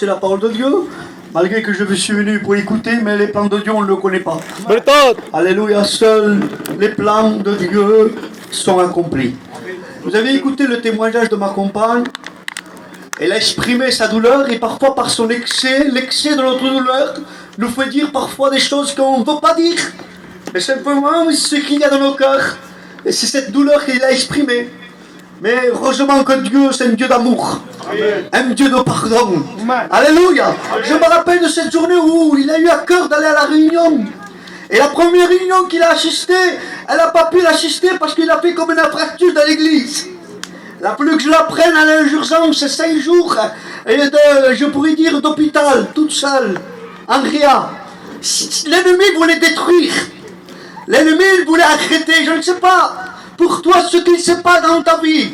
annoncer la parole de Dieu, malgré que je suis venu pour écouter, mais les plans de Dieu, on ne le connaît pas. Alléluia, seuls les plans de Dieu sont accomplis. Vous avez écouté le témoignage de ma compagne. Elle a exprimé sa douleur et parfois par son excès, l'excès de notre douleur nous fait dire parfois des choses qu'on ne veut pas dire. Mais simplement ce qu'il y a dans nos cœurs. Et c'est cette douleur qu'il a exprimée. Mais heureusement que Dieu, c'est un Dieu d'amour. Un Dieu de pardon. Alléluia. Je me rappelle de cette journée où il a eu à cœur d'aller à la réunion. Et la première réunion qu'il a assistée, elle n'a pas pu l'assister parce qu'il a fait comme une infraction dans l'église. Il a fallu que je la prenne à l'urgence 5 jours, et je pourrais dire d'hôpital, toute seule, en réa. L'ennemi voulait détruire. L'ennemi voulait arrêter, je ne sais pas pour toi ce qu'il ne sait pas dans ta vie.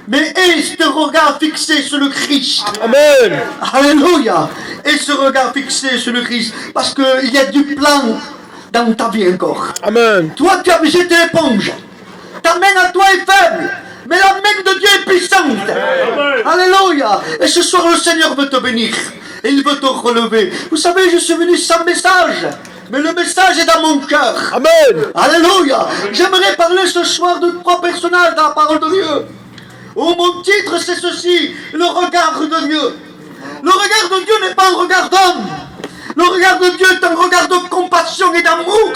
Mais aie ce regard fixé sur le Christ. Amen. Alléluia. Et ce regard fixé sur le Christ. Parce qu'il y a du plan dans ta vie encore. Amen. Toi, tu as jeté l'éponge. Ta main à toi est faible. Mais la main de Dieu est puissante. Amen. Alléluia. Et ce soir, le Seigneur veut te bénir. Et il veut te relever. Vous savez, je suis venu sans message. Mais le message est dans mon cœur. Amen. Alléluia. J'aimerais parler ce soir de 3 personnages dans la parole de Dieu. Oh, mon titre, c'est ceci. Le regard de Dieu. Le regard de Dieu n'est pas un regard d'homme. Le regard de Dieu est un regard de compassion et d'amour.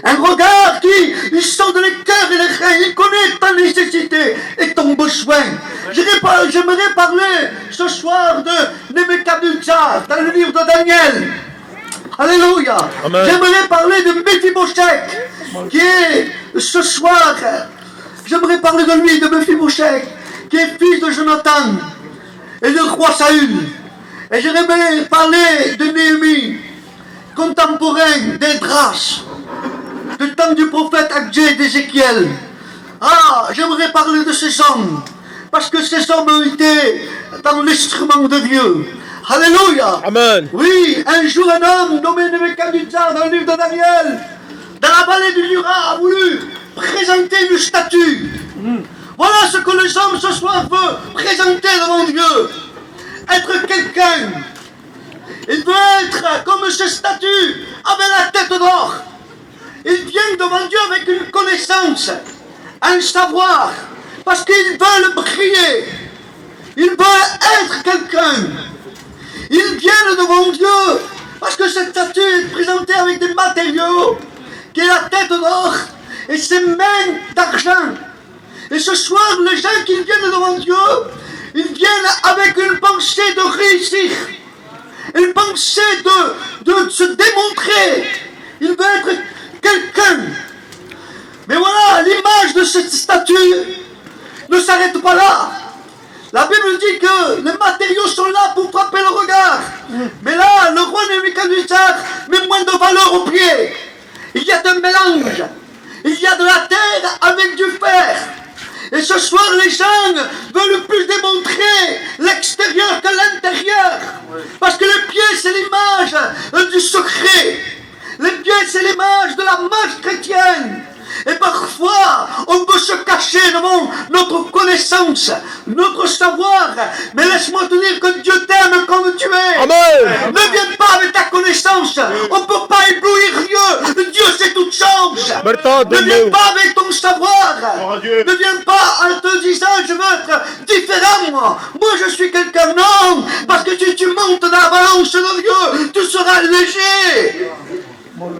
Un regard qui sonde les cœurs et les reins. Il connaît ta nécessité et ton besoin. J'aimerais parler ce soir de Nebuchadnezzar dans le livre de Daniel. Alléluia. J'aimerais parler de Mephibosheth qui est ce soir. J'aimerais parler de lui, de Mephibosheth qui est fils de Jonathan et le roi Saül. Et j'aimerais parler de Néhémie, contemporain d'Esdras, du temps du prophète Agé d'Ézéchiel. Ah, j'aimerais parler de ces hommes, parce que ces hommes ont été dans l'instrument de Dieu. Alléluia. Amen. Oui, un jour un homme nommé Nebuchadnezzar dans le livre de Daniel, dans la vallée du Jura, a voulu présenter une statue. Voilà ce que les hommes ce soir veulent présenter devant Dieu. Être quelqu'un. Il veut être comme ce statut avec la tête d'or. Il vient devant Dieu avec une connaissance, un savoir, parce qu'ils veulent briller. Ils veulent être quelqu'un. Ils viennent devant Dieu parce que cette statue est présentée avec des matériaux, qui est la tête d'or et ses mains d'argent. Et ce soir, les gens qui viennent devant Dieu, ils viennent avec une pensée de réussir, une pensée de se démontrer. Ils veulent être quelqu'un. Mais voilà, l'image de cette statue ne s'arrête pas là. La Bible dit que les matériaux sont là pour frapper le regard. Mais là, le roi Nebuchadnezzar met moins de valeur au pied. Il y a un mélange. Il y a de la terre avec du fer. Et ce soir, les gens veulent plus démontrer l'extérieur que l'intérieur. Parce que les pieds, c'est l'image du secret. Les pieds, c'est l'image de la marche chrétienne. Et parfois, on veut se cacher devant notre connaissance, notre savoir. Mais laisse-moi te dire que Dieu t'aime comme tu es. Amen. Ne viens pas avec ta connaissance. On ne peut pas éblouir Dieu. Dieu, c'est toute chose. Ne viens pas avec ton savoir. Ne viens pas en te disant, je veux être différent, moi. Moi, je suis quelqu'un. Non. Parce que si tu montes dans la balance de Dieu, tu seras léger.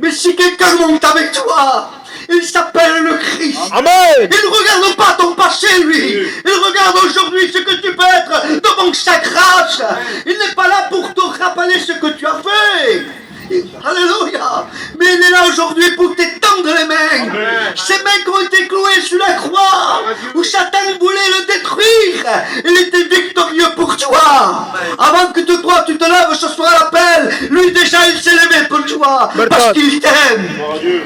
Mais si quelqu'un monte avec toi, il s'appelle le Christ. Amen. Il ne regarde pas ton passé, lui. Il regarde aujourd'hui ce que tu peux être devant sa grâce. Il n'est pas là pour te rappeler ce que tu as fait. Alléluia. Mais il est là aujourd'hui pour t'étendre les mains. Amen. Ces mains qui ont été clouées sur la croix, où Satan voulait le détruire. Il était victorieux pour toi. Amen. Avant que toi tu te lèves ce soir à l'appel, lui déjà il s'est levé pour toi. Parce qu'il t'aime.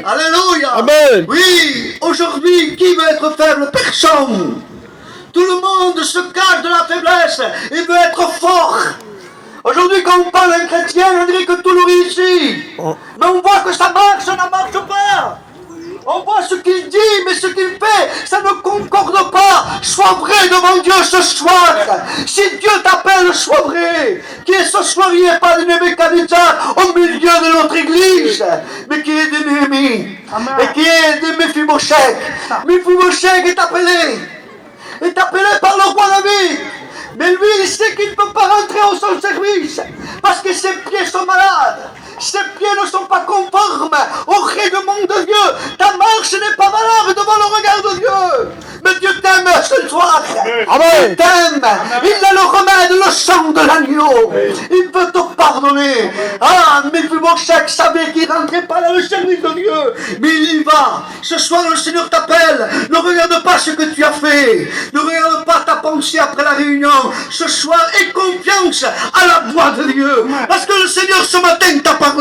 Alléluia. Amen. Oui, aujourd'hui, qui veut être faible? Personne. Tout le monde se cache de la faiblesse et veut être fort. Aujourd'hui, quand on parle d'un chrétien, on dirait que tout le réussit. Mais on voit que ça ne marche pas. On voit ce qu'il dit, mais ce qu'il fait, ça ne concorde pas. Sois vrai devant Dieu ce soir. Si Dieu t'appelle, sois vrai. Qui est ce soir, il n'est pas de Nebuchadnezzar au milieu de notre église, mais qui est de Néhémie, et qui est de Mephibosheth. Mephibosheth est appelé par le roi David. Mais lui, il sait qu'il ne peut pas rentrer au son service, parce que ses pieds sont malades. Ses pieds ne sont pas conformes au règlement de Dieu. Ta marche n'est pas valable devant le regard de Dieu. Mais Dieu t'aime ce soir. Amen. Il t'aime. Il a le remède, le sang de l'agneau. Il peut te pardonner. Ah, mais Mephibosheth savait qu'il ne rentrait pas dans le service de Dieu. Mais il y va. Ce soir, le Seigneur t'appelle. Ne regarde pas ce que tu as fait. Ne regarde pas ta pensée après la réunion. Ce soir, aie confiance à la voix de Dieu. Parce que le Seigneur ce matin t'a parlé.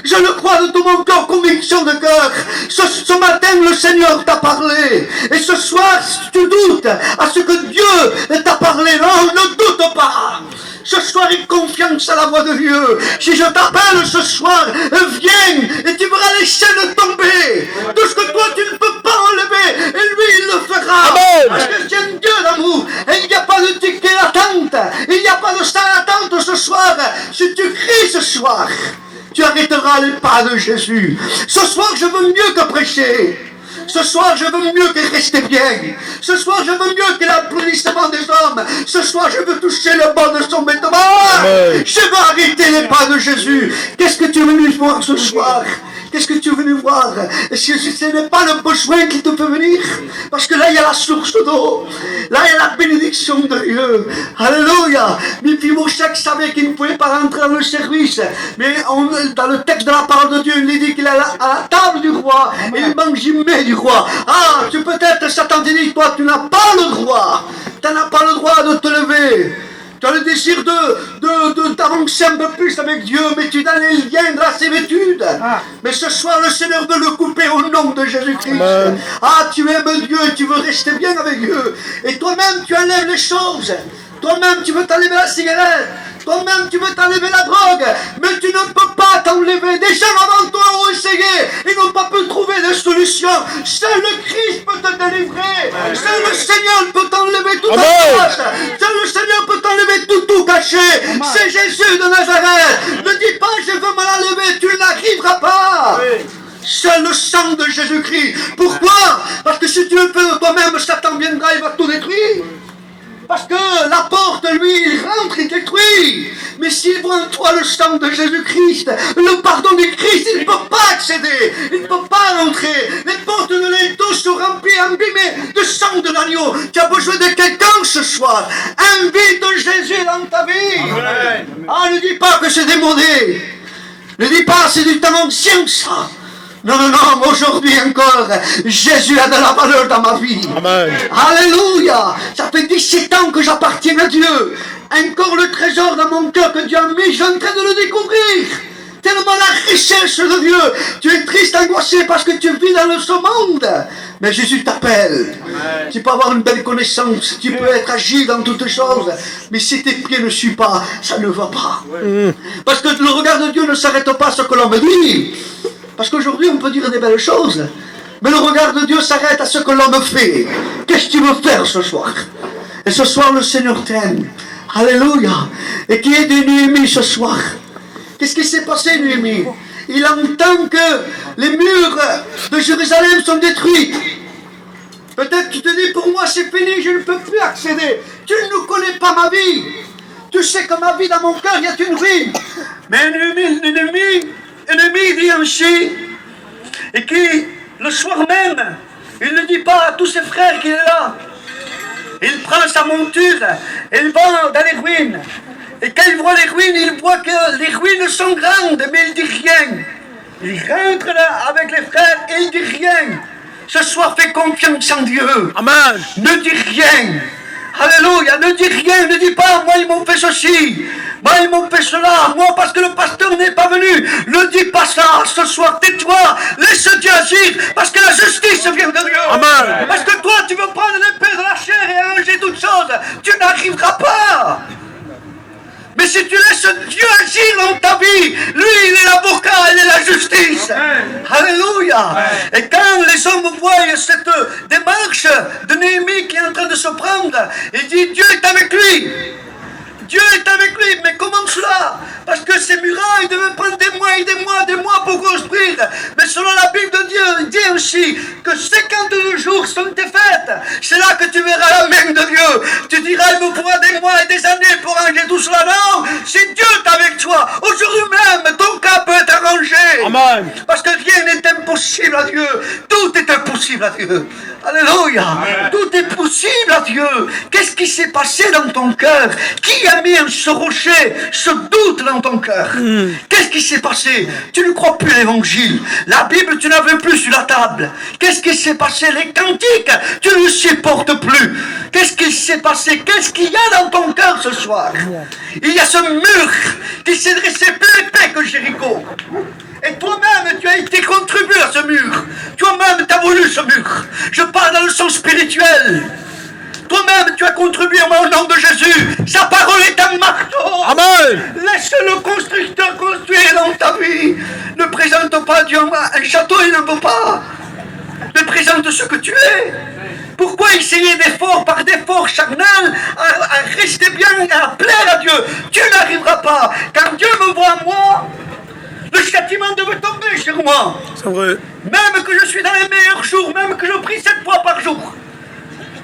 Je le crois de tout mon cœur, conviction de cœur. Ce matin, le Seigneur t'a parlé. Et ce soir, si tu doutes à ce que Dieu t'a parlé, non, ne doute pas. Ce soir, aie confiance à la voix de Dieu. Si je t'appelle ce soir, viens et tu verras les chaînes tomber. Tout ce que toi, tu ne peux pas enlever, et lui, il le fera. Amen. Parce que c'est un Dieu d'amour. Et il n'y a pas de ticket d'attente. Il n'y a pas de salle d'attente ce soir. Si tu cries ce soir, tu arrêteras les pas de Jésus. Ce soir, je veux mieux que prêcher. Ce soir, je veux mieux que rester bien. Ce soir, je veux mieux que l'applaudissement des hommes. Ce soir, je veux toucher le bord de son vêtement. Je veux arrêter les pas de Jésus. Qu'est-ce que tu es venu voir ce soir? Qu'est-ce que tu es venu voir? Est-ce que ce n'est pas le besoin qui te fait venir? Parce que là, il y a la source d'eau. Là, il y a la bénédiction de Dieu. Alléluia. Mephibosheth savait qu'il ne pouvait pas rentrer dans le service. Mais dans le texte de la parole de Dieu, il dit qu'il est à la table du roi. Et il mange du roi. Ah, tu peut-être, Satan te dit, toi, tu n'as pas le droit. Tu n'as pas le droit de te lever. Tu as le désir d'avancer un peu plus avec Dieu, mais tu as les liens de la servitude. Mais ce soir, le Seigneur veut le couper au nom de Jésus-Christ. Ah, tu aimes Dieu et tu veux rester bien avec Dieu. Et toi-même, tu enlèves les choses. Toi-même, tu veux t'enlever la cigarette. Toi-même, tu veux t'enlever la drogue. Mais tu ne peux pas t'enlever. Des gens avant toi ont essayé. Ils n'ont pas pu trouver de solution. Seul le Christ peut te délivrer. Seul le Seigneur peut t'enlever tout caché. Seul le Seigneur peut t'enlever tout caché. C'est Jésus de Nazareth. Ne dis pas, je veux me l'enlever. Tu n'arriveras pas. Seul le sang de Jésus-Christ. Pourquoi? Parce que si tu le fais de toi-même, Satan viendra, il va tout détruire. Parce que la porte, lui, il rentre, il détruit. Mais s'il voit en toi le sang de Jésus-Christ, le pardon du Christ, il ne peut pas accéder. Il ne peut pas rentrer. Les portes de l'étau sont remplies, abîmées de sang de l'agneau. Tu as besoin de quelqu'un ce soir. Invite Jésus dans ta vie. Amen. Ah, ne dis pas que c'est démodé. Ne dis pas c'est du temps ancien ça. Non, non, non, aujourd'hui encore, Jésus a de la valeur dans ma vie. Amen. Alléluia. Ça fait 17 ans que j'appartiens à Dieu. Encore le trésor dans mon cœur que Dieu a mis, je suis en train de le découvrir. Tellement la richesse de Dieu. Tu es triste, angoissé parce que tu vis dans ce monde. Mais Jésus t'appelle. Amen. Tu peux avoir une belle connaissance, tu peux être agile dans toutes choses. Mais si tes pieds ne suivent pas, ça ne va pas. Parce que le regard de Dieu ne s'arrête pas à ce que l'on me dit. Parce qu'aujourd'hui, on peut dire des belles choses. Mais le regard de Dieu s'arrête à ce que l'homme fait. Qu'est-ce que tu veux faire ce soir? Et ce soir, le Seigneur t'aime. Alléluia. Et qui est de Néhémie ce soir? Qu'est-ce qui s'est passé, Néhémie? Il entend que les murs de Jérusalem sont détruits. Peut-être tu te dis, pour moi c'est fini, je ne peux plus accéder. Tu ne connais pas ma vie. Tu sais que ma vie dans mon cœur, il y a une ruine. Mais Néhémie dit ainsi, et qui, le soir même, il ne dit pas à tous ses frères qu'il est là. Il prend sa monture, il va dans les ruines. Et quand il voit les ruines, il voit que les ruines sont grandes, mais il ne dit rien. Il rentre là avec les frères et il ne dit rien. Ce soir, fais confiance en Dieu. Amen. Ne dis rien. Alléluia, ne dis rien, ne dis pas, moi ils m'ont fait ceci, moi ils m'ont fait cela, moi parce que le pasteur n'est pas venu. Ne dis pas ça, ce soir, tais-toi, laisse Dieu agir, parce que la justice vient de Dieu. Amen. Parce que toi, tu veux prendre l'épée de la chair et arranger toutes choses, tu n'arriveras pas. Mais Mais si tu laisses Dieu agir dans ta vie, lui, il est l'avocat, il est la justice. Alléluia. Et quand les hommes voient cette démarche de Néhémie qui est en train de se prendre, il dit Dieu est avec lui. Dieu est avec lui, mais comment cela? Parce que ces murailles devaient prendre des mois et des mois pour construire. Mais selon la Bible de Dieu, il dit aussi que 52 jours sont tes fêtes. C'est là que tu verras la main de Dieu. Tu diras, il me faudra des mois et des années pour ranger tout cela. Non, c'est Dieu qui est avec toi. Aujourd'hui même, ton cas peut être arrangé. Amen. Parce que rien n'est impossible à Dieu. Tout est impossible à Dieu. Alléluia. Tout est possible à Dieu. Qu'est-ce qui s'est passé dans ton cœur? Qui a mis ce rocher, ce doute dans ton cœur? Qu'est-ce qui s'est passé? Tu ne crois plus l'évangile. La Bible, tu n'as veux plus sur la table. Qu'est-ce qui s'est passé? Les cantiques, tu ne supportes plus. Qu'est-ce qui s'est passé? Qu'est-ce qu'il y a dans ton cœur ce soir? Il y a ce mur qui s'est dressé plus épais que Jéricho. Et toi-même, tu as été contribué à ce mur. Toi-même, tu as voulu ce mur. Je parle dans le sens spirituel. Toi-même, tu as contribué au nom de Jésus. Sa parole est un marteau. Amen. Laisse le constructeur construire dans ta vie. Ne présente pas Dieu un château, il n'en veut pas. Ne présente ce que tu es. Pourquoi essayer d'effort par d'effort charnel à rester bien, à plaire à Dieu? Tu n'arriveras pas. Quand Dieu me voit moi, le châtiment devait tomber sur moi. C'est vrai. Même que je suis dans les meilleurs jours, même que je prie 7 fois par jour,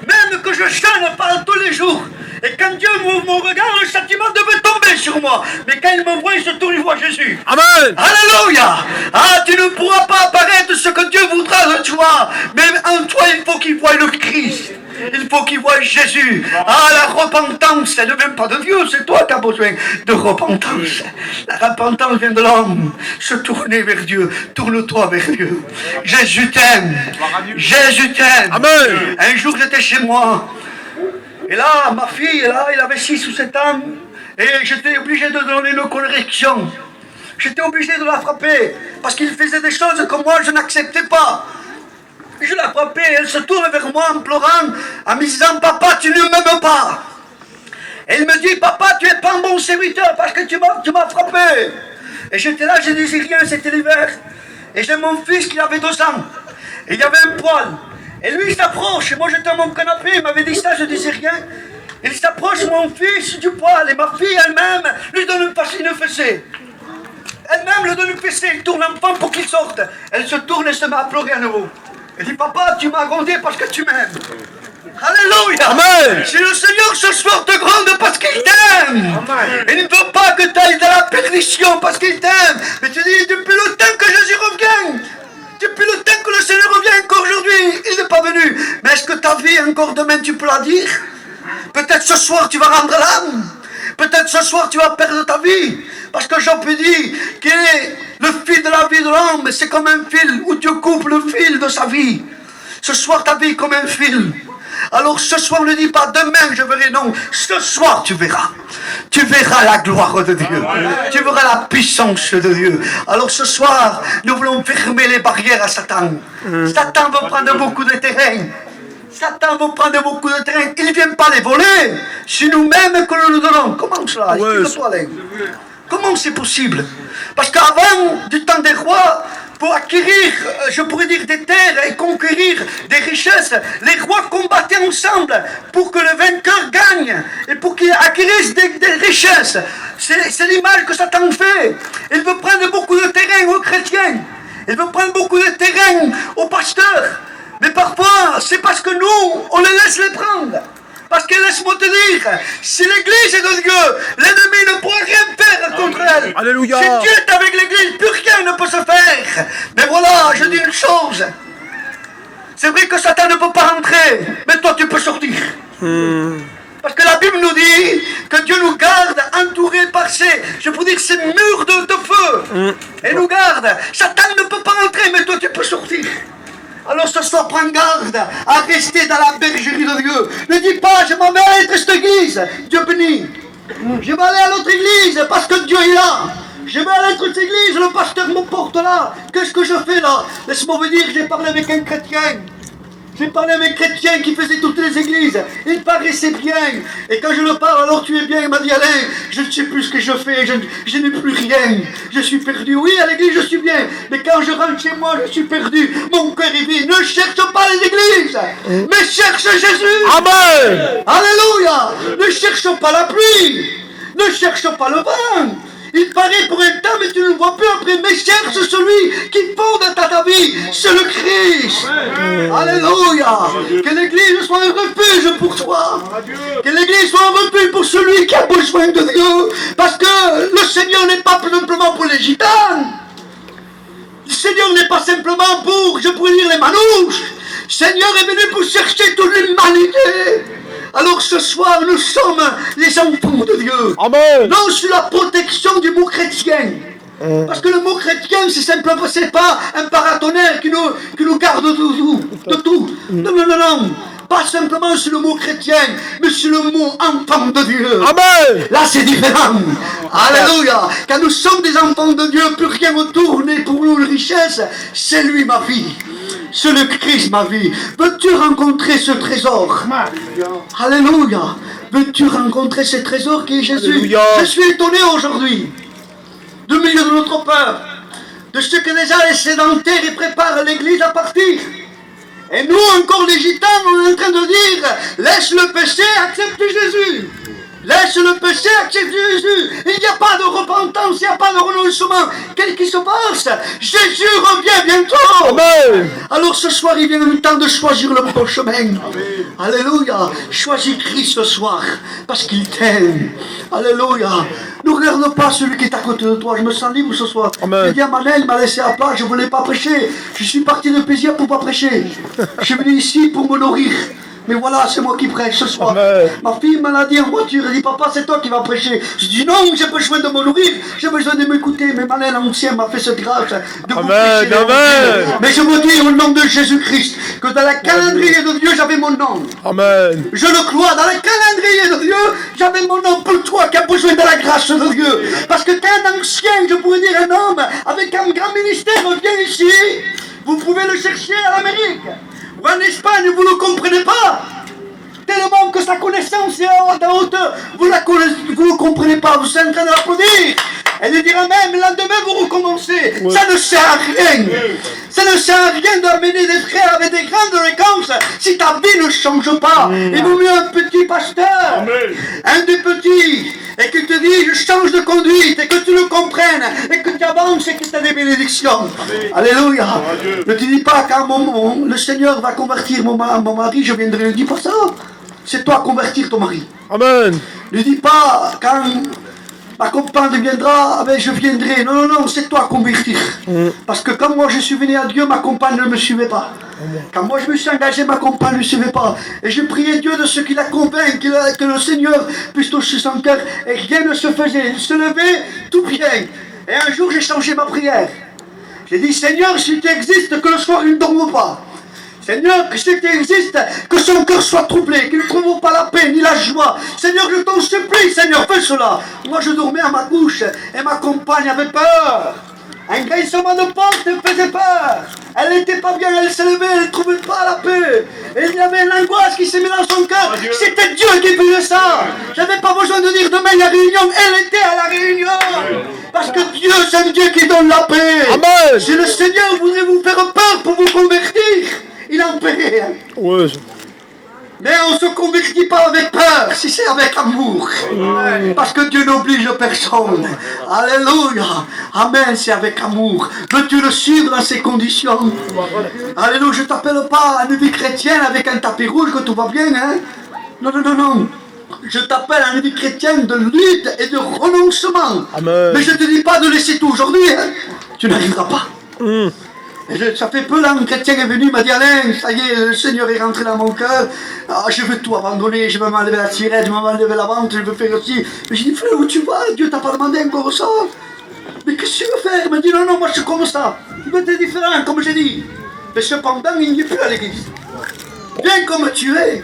même que je chante par tous les jours. Et quand Dieu m'ouvre mon regard, le châtiment devait tomber sur moi. Mais quand il me voit, il se tourne, il voit Jésus. Amen. Alléluia. Ah, tu ne pourras pas apparaître ce que Dieu voudra de toi. Mais en toi, il faut qu'il voie le Christ. Il faut qu'il voie Jésus. Ah, la repentance, elle ne vient pas de Dieu, c'est toi qui as besoin de repentance. La repentance vient de l'homme. Se tourner vers Dieu. Tourne-toi vers Dieu. Jésus t'aime. Jésus t'aime. Amen. Un jour, j'étais chez moi. Et là, ma fille, là, elle avait 6 ou 7 ans. Et j'étais obligé de donner une correction. J'étais obligé de la frapper. Parce qu'il faisait des choses que moi, je n'acceptais pas. Je la frappais, elle se tourne vers moi en pleurant, en me disant, papa, tu ne m'aimes pas. Elle me dit, papa, tu n'es pas un bon serviteur parce que tu m'as frappé. Et j'étais là, je ne disais rien, c'était l'hiver. Et j'ai mon fils qui avait 2 ans. Et il y avait un poil. Et lui, il s'approche. Et moi, j'étais à mon canapé, il m'avait dit ça, je ne disais rien. Il s'approche, mon fils, du poil. Et ma fille, elle-même, lui donne une fessée. Elle-même lui donne une fessée. Il tourne l'enfant pour qu'il sorte. Elle se tourne et se met à pleurer à nouveau. Elle dit, papa, tu m'as grondé parce que tu m'aimes. Alléluia. Amen. Si le Seigneur ce soir te gronde parce qu'il t'aime. Il ne veut pas que tu ailles dans la perdition parce qu'il t'aime. Mais tu dis, depuis le temps que Jésus revient, depuis le temps que le Seigneur revient, encore aujourd'hui, il n'est pas venu. Mais est-ce que ta vie, encore demain, tu peux la dire? Peut-être ce soir, tu vas rendre l'âme. Peut-être ce soir, tu vas perdre ta vie. Parce que Job dit que le fil de la vie de l'homme, c'est comme un fil où Dieu coupe le fil de sa vie. Ce soir, ta vie est comme un fil. Alors ce soir, ne dis pas demain je verrai, non. Ce soir, tu verras. Tu verras la gloire de Dieu. Tu verras la puissance de Dieu. Alors ce soir, nous voulons fermer les barrières à Satan. Satan veut prendre beaucoup de terrain. Satan veut prendre beaucoup de terrain. Il ne vient pas les voler. C'est nous-mêmes que nous nous donnons. Comment cela? Explique-toi, Alain. Comment c'est possible? Parce qu'avant, du temps des rois, pour acquérir, je pourrais dire, des terres et conquérir des richesses, les rois combattaient ensemble pour que le vainqueur gagne et pour qu'il acquérisse des richesses. C'est l'image que Satan fait. Il veut prendre beaucoup de terrain aux chrétiens. Il veut prendre beaucoup de terrain aux pasteurs. Mais parfois, c'est parce que nous, on les laisse les prendre. Parce que laisse-moi te dire, si l'église est de Dieu, l'ennemi ne pourra rien faire contre elle. Alléluia. Si Dieu est avec l'église, plus rien ne peut se faire. Mais voilà, je dis une chose. C'est vrai que Satan ne peut pas rentrer, mais toi tu peux sortir. Parce que la Bible nous dit que Dieu nous garde entourés par ces murs de feu. Et nous garde. Satan ne peut pas rentrer, mais toi tu peux sortir. Alors ce soir, prends garde à rester dans la bergerie de Dieu. Ne dis pas, je m'en vais à cette église. Dieu bénit. Je vais aller à l'autre église parce que Dieu est là. Je vais à l'autre église, le pasteur me porte là. Qu'est-ce que je fais là? Laisse-moi vous dire, j'ai parlé avec un chrétien. J'ai parlé à mes chrétiens qui faisaient toutes les églises. Ils paraissaient bien. Et quand je leur parle, alors tu es bien, il m'a dit Alain, je ne sais plus ce que je fais, je n'ai plus rien. Je suis perdu. Oui, à l'église, je suis bien. Mais quand je rentre chez moi, je suis perdu. Mon cœur est vide. Ne cherche pas les églises, mais cherche Jésus. Amen. Alléluia. Ne cherche pas la pluie. Ne cherche pas le vent. Il paraît pour un temps, mais tu ne le vois plus après. Mais cherche celui qui fonde ta vie. C'est le Christ. Alléluia. Que l'église soit un refuge pour toi. Que l'église soit un refuge pour celui qui a besoin de Dieu. Parce que le Seigneur n'est pas simplement pour les gitans. Le Seigneur n'est pas simplement pour, je pourrais dire, les manouches. Le Seigneur est venu pour chercher toute l'humanité. Alors ce soir, nous sommes les enfants de Dieu. Amen. Non sur la protection du mot chrétien. Parce que le mot chrétien, c'est simplement, c'est pas un paratonnerre qui nous garde de tout. Non, non, non, non. Pas simplement sur le mot chrétien, mais sur le mot enfant de Dieu. Amen. Là, c'est différent. Alléluia. Quand nous sommes des enfants de Dieu, plus rien autour n'est pour nous une richesse. C'est lui ma vie. C'est le Christ ma vie. Veux-tu rencontrer ce trésor? Alléluia. Veux-tu rencontrer ce trésor qui est Jésus? Alléluia. Je suis étonné aujourd'hui, du milieu de notre peuple, de ce que déjà les sédentaires ils préparent l'église à partir. Et nous, encore les gitans, on est en train de dire, laisse le péché, accepte Jésus. Laisse le péché, accepte Jésus. Il n'y a pas de repentance, il n'y a pas de renoncement. Qu'est-ce qui se passe? Jésus revient bientôt. Amen. Alors ce soir, il vient le temps de choisir le bon chemin. Amen. Alléluia. Choisis Christ ce soir, parce qu'il t'aime. Alléluia. Ne regarde pas celui qui est à côté de toi. Je me sens libre ce soir. Amen. J'ai dit à Manel, il m'a laissé à plat, je ne voulais pas prêcher. Je suis parti de plaisir pour ne pas prêcher. Je suis venu ici pour me nourrir. Mais voilà, c'est moi qui prêche ce soir. Amen. Ma fille me l'a dit en voiture, elle dit papa, c'est toi qui vas prêcher. Je dis non, j'ai besoin de me nourrir, j'ai besoin de m'écouter. Mais Manel ancien m'a fait cette grâce de vous Amen, prêcher. amen. Mais je me dis au nom de Jésus-Christ que dans la calendrier de Dieu, j'avais mon nom. Amen. Je le crois, dans le calendrier de Dieu, j'avais mon nom pour toi qui as besoin de la grâce de Dieu. Parce que qu'un ancien, je pourrais dire un homme avec un grand ministère vient ici, vous pouvez le chercher à l'Amérique ou en Espagne, vous ne le comprenez pas. Tellement que sa connaissance est à la hauteur, vous ne comprenez pas, vous êtes en train de l'applaudir. Elle lui dira même, le lendemain vous recommencez. Oui. Ça ne sert à rien. Ça ne sert à rien d'amener des frères avec des grandes éloquences si ta vie ne change pas. Il vaut mieux un petit pasteur, un des petits, et qui te dit, je change de conduite, et que tu le comprennes, et que tu avances, et que tu as des bénédictions. Alléluia. Ne te dis pas, quand le Seigneur va convertir mon mari, je viendrai, ne dis pas ça. C'est toi à convertir ton mari. Amen. Ne dis pas, quand ma compagne viendra, ben je viendrai. Non, non, non, c'est toi à convertir. Parce que quand moi je suis venu à Dieu, ma compagne ne me suivait pas. Quand moi je me suis engagé, ma compagne ne me suivait pas. Et je priais Dieu de ce qui la convainc, que le Seigneur puisse toucher son cœur. Et rien ne se faisait. Il se levait tout bien. Et un jour j'ai changé ma prière. J'ai dit, Seigneur, si tu existes, que le soir il ne dorme pas. Seigneur, que si tu existes, que son cœur soit troublé, qu'il ne trouve pas la paix ni la joie. Seigneur, je t'en supplie, Seigneur, fais cela. Moi, je dormais à ma couche et ma compagne avait peur. Un grincement de porte elle faisait peur. Elle n'était pas bien, elle se levait, elle ne trouvait pas la paix. Et il y avait une angoisse qui s'est mise dans son cœur. C'était Dieu qui faisait ça. Je n'avais pas besoin de dire demain il y a réunion. Elle était à la réunion. Parce que Dieu, c'est un Dieu qui donne la paix. Amen. Si le Seigneur voudrait vous faire peur pour vous convertir, il en paie. Ouais. Mais on ne se convertit pas avec peur, si c'est avec amour. Parce que Dieu n'oblige personne. Alléluia. Amen, c'est avec amour. Veux-tu le suivre dans ces conditions? Alléluia, je ne t'appelle pas à une vie chrétienne avec un tapis rouge que tout va bien, hein? Non, non, non, non. Je t'appelle à une vie chrétienne de lutte et de renoncement. Amen. Mais je ne te dis pas de laisser tout aujourd'hui, hein? Tu n'arriveras pas. Ça fait peu là, un chrétien est venu, il m'a dit Alain, ça y est, le Seigneur est rentré dans mon cœur, je veux tout abandonner, je veux m'enlever la tirette, je veux m'enlever la vente, je veux faire aussi. Mais j'ai dit frère, où tu vas? Dieu t'a pas demandé encore ça. Mais qu'est-ce que tu veux faire? Il m'a dit non, non, moi je suis comme ça. Tu veux être différent, comme j'ai dit. Mais cependant, il n'y est plus à l'église. Viens comme tu es.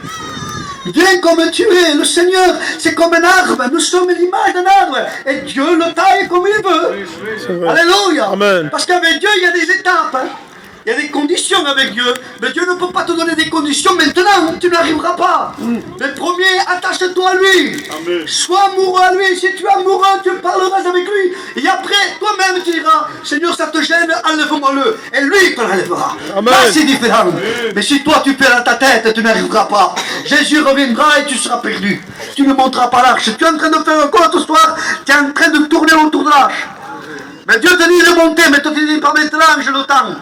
Viens comme tu es, le Seigneur, c'est comme un arbre, nous sommes l'image d'un arbre, et Dieu le taille comme il veut. Alléluia. Amen. Parce qu'avec Dieu, il y a des étapes. Hein. Il y a des conditions avec Dieu, mais Dieu ne peut pas te donner des conditions maintenant, tu n'arriveras pas. Le premier, attache-toi à lui. Amen. Sois amoureux à lui. Si tu es amoureux, tu parleras avec lui. Et après, toi-même, tu diras, Seigneur, ça te gêne, enlève-moi-le. Et lui te l'enlèvera. Amen. Là, c'est différent. Mais si toi, tu fais dans ta tête, tu n'arriveras pas. Jésus reviendra et tu seras perdu. Tu ne monteras pas l'arche. Tu es en train de faire quoi ce soir? Tu es en train de tourner autour de l'arche. Mais Dieu te dit de monter, mais toi tu dis pas maintenant, je l'attends.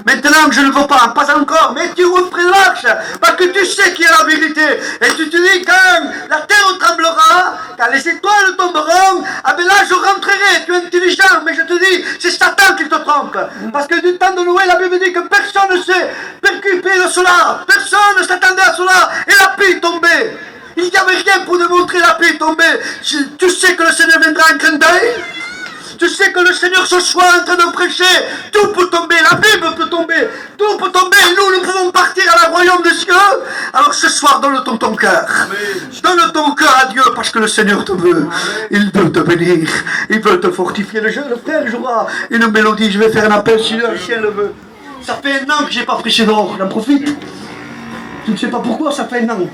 Maintenant je ne veux pas encore, mais tu ouvres près de l'arche, parce que tu sais qu'il y a la vérité. Et tu te dis, quand la terre tremblera, quand les étoiles tomberont, ah ben là je rentrerai, tu es intelligent, mais je te dis, c'est Satan qui te trompe. Parce que du temps de Noël, la Bible dit que personne ne s'est préoccupé de cela, personne ne s'attendait à cela, et la pluie tombait. Il n'y avait rien pour démontrer la pluie tombée. Tu sais que le Seigneur viendra en clin d'œil. Tu sais que le Seigneur ce soir est en train de prêcher. Tout peut tomber, la Bible peut tomber. Tout peut tomber. Nous pouvons partir à la royaume des cieux. Alors ce soir, donne ton cœur. Donne ton cœur à Dieu parce que le Seigneur te veut. Il veut te bénir. Il veut te fortifier. Le frère jouera une mélodie. Je vais faire un appel si le ciel le veut. Ça fait 1 an que je n'ai pas prêché dehors. J'en profite. Je ne sais pas pourquoi, ça fait 1 an.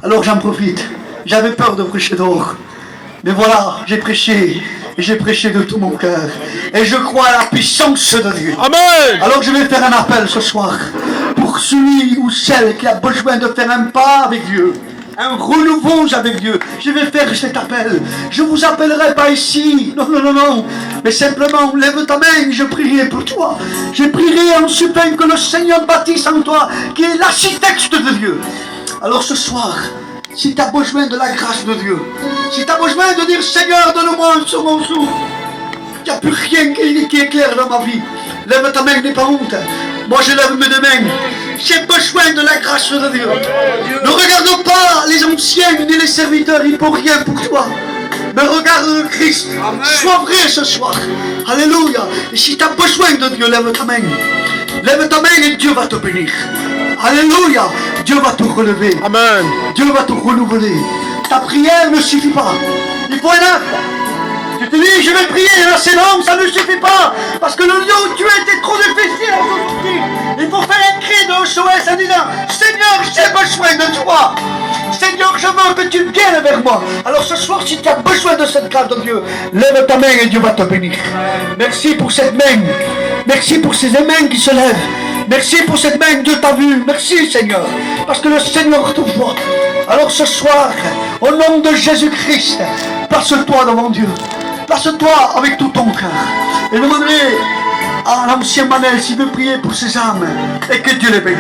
Alors j'en profite. J'avais peur de prêcher dehors. Mais voilà, j'ai prêché. Et j'ai prêché de tout mon cœur. Et je crois à la puissance de Dieu. Amen. Alors je vais faire un appel ce soir. Pour celui ou celle qui a besoin de faire un pas avec Dieu. Un renouveau avec Dieu. Je vais faire cet appel. Je ne vous appellerai pas ici. Non, non, non, non. Mais simplement, lève ta main. Je prierai pour toi. Je prierai en suppliant que le Seigneur bâtisse en toi, qui est l'architecte de Dieu. Alors ce soir, si tu as besoin de la grâce de Dieu, si tu as besoin de dire Seigneur, donne-moi un second souffle, il n'y a plus rien qui est clair dans ma vie. Lève ta main, n'aie pas honte. Moi je lève mes 2 mains. J'ai besoin de la grâce de Dieu. Ne regarde pas les anciens ni les serviteurs, ils ne font rien pour toi. Mais regarde le Christ. Sois vrai ce soir. Alléluia. Et si tu as besoin de Dieu, lève ta main. Lève ta main et Dieu va te bénir. Alléluia. Dieu va te relever. Amen. Dieu va te renouveler. Ta prière ne suffit pas. Il faut un acte. Tu te dis, je vais prier, là c'est long, ça ne suffit pas. Parce que le lieu où tu es était trop difficile à sortir. Il faut faire un cri de SOS en disant, Seigneur, j'ai besoin de toi. Seigneur, je veux que tu viennes vers moi. Alors ce soir, si tu as besoin de cette grâce de Dieu, lève ta main et Dieu va te bénir. Merci pour cette main. Merci pour ces mains qui se lèvent. Merci pour cette main, Dieu t'a vu. Merci Seigneur. Parce que le Seigneur te voit. Alors ce soir, au nom de Jésus-Christ, place-toi devant Dieu. Place-toi avec tout ton cœur. Et demandez à l'ancien Manel s'il veut prier pour ses âmes. Et que Dieu les bénisse.